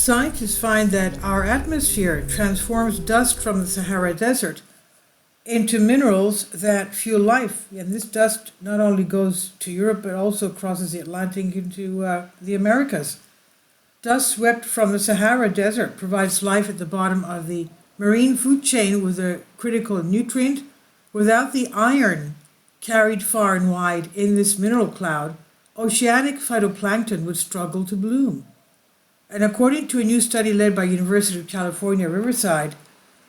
Scientists find that our atmosphere transforms dust from the Sahara Desert into minerals that fuel life. And this dust not only goes to Europe, but also crosses the Atlantic into the Americas. Dust swept from the Sahara Desert provides life at the bottom of the marine food chain with a critical nutrient. Without the iron carried far and wide in this mineral cloud, oceanic phytoplankton would struggle to bloom. And according to a new study led by University of California, Riverside,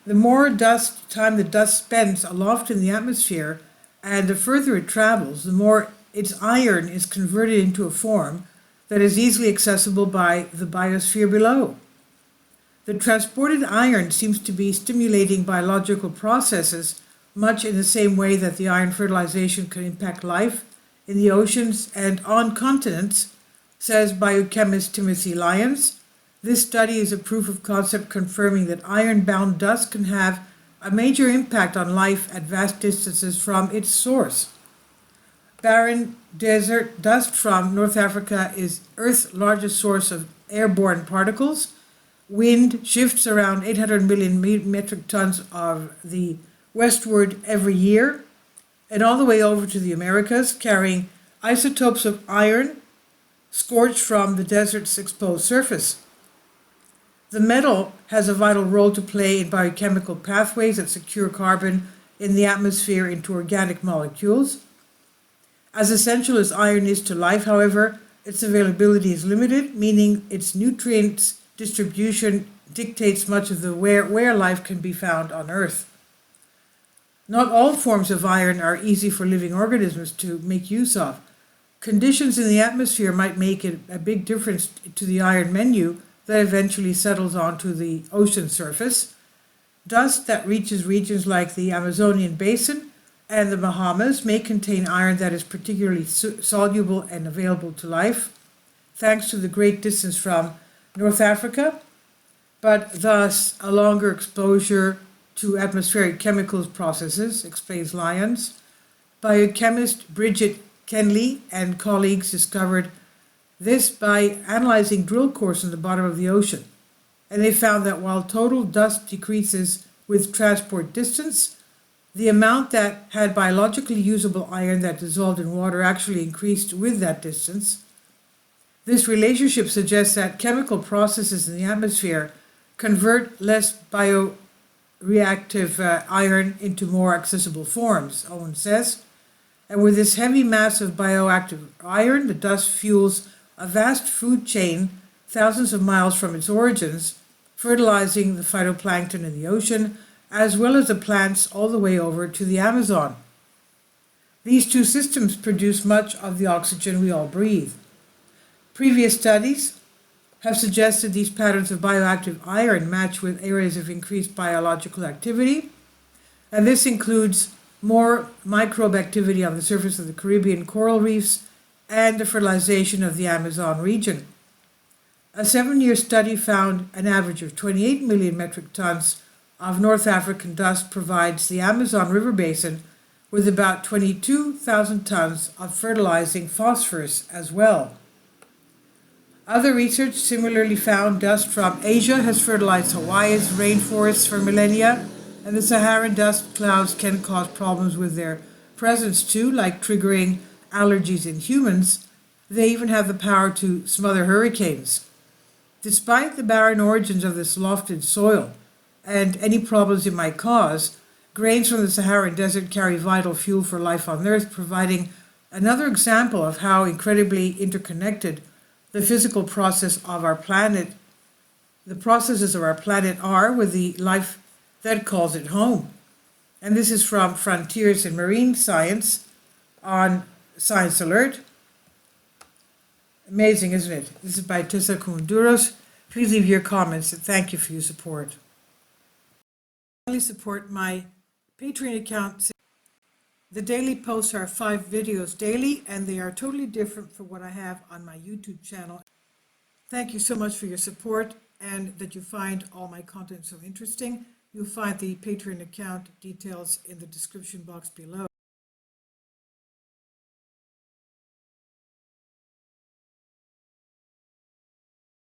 the more time the dust spends aloft in the atmosphere and the further it travels, the more its iron is converted into a form that is easily accessible by the biosphere below. The transported iron seems to be stimulating biological processes much in the same way that the iron fertilization can impact life in the oceans and on continents, says biochemist Timothy Lyons. This study is a proof of concept confirming that iron-bound dust can have a major impact on life at vast distances from its source. Barren desert dust from North Africa is Earth's largest source of airborne particles. Wind shifts around 800 million metric tons of the westward every year, and all the way over to the Americas, carrying isotopes of iron scorched from the desert's exposed surface. The metal has a vital role to play in biochemical pathways that secure carbon in the atmosphere into organic molecules. As essential as iron is to life, however, its availability is limited, meaning its nutrients distribution dictates much of the where life can be found on Earth. Not all forms of iron are easy for living organisms to make use of. Conditions in the atmosphere might make it a big difference to the iron menu that eventually settles onto the ocean surface. Dust that reaches regions like the Amazonian basin and the Bahamas may contain iron that is particularly soluble and available to life, thanks to the great distance from North Africa, but thus a longer exposure to atmospheric chemicals processes, explains Lyons. Biochemist Bridget Kenley and colleagues discovered this by analyzing drill cores in the bottom of the ocean. And they found that while total dust decreases with transport distance, the amount that had biologically usable iron that dissolved in water actually increased with that distance. This relationship suggests that chemical processes in the atmosphere convert less bioreactive iron into more accessible forms, Owen says. And with this heavy mass of bioactive iron, the dust fuels a vast food chain thousands of miles from its origins, fertilizing the phytoplankton in the ocean, as well as the plants all the way over to the Amazon. These two systems produce much of the oxygen we all breathe. Previous studies have suggested these patterns of bioactive iron match with areas of increased biological activity, and this includes more microbe activity on the surface of the Caribbean coral reefs and the fertilization of the Amazon region. A 7-year study found an average of 28 million metric tons of North African dust provides the Amazon River basin with about 22,000 tons of fertilizing phosphorus as well. Other research similarly found dust from Asia has fertilized Hawaii's rainforests for millennia, and the Saharan dust clouds can cause problems with their presence too, like triggering allergies in humans. They even have the power to smother hurricanes. Despite the barren origins of this lofted soil and any problems it might cause, grains from the Saharan desert carry vital fuel for life on Earth, providing another example of how incredibly interconnected the physical process of our planet, the processes of our planet are with the life that calls it home. And this is from Frontiers in Marine Science on Science Alert. Amazing, isn't it? This is by Tessa Kounduros. Please leave your comments and thank you for your support. Finally, support my Patreon account. The daily posts are 5 videos daily, and they are totally different from what I have on my YouTube channel. Thank you so much for your support and that you find all my content so interesting. You'll find the Patreon account details in the description box below.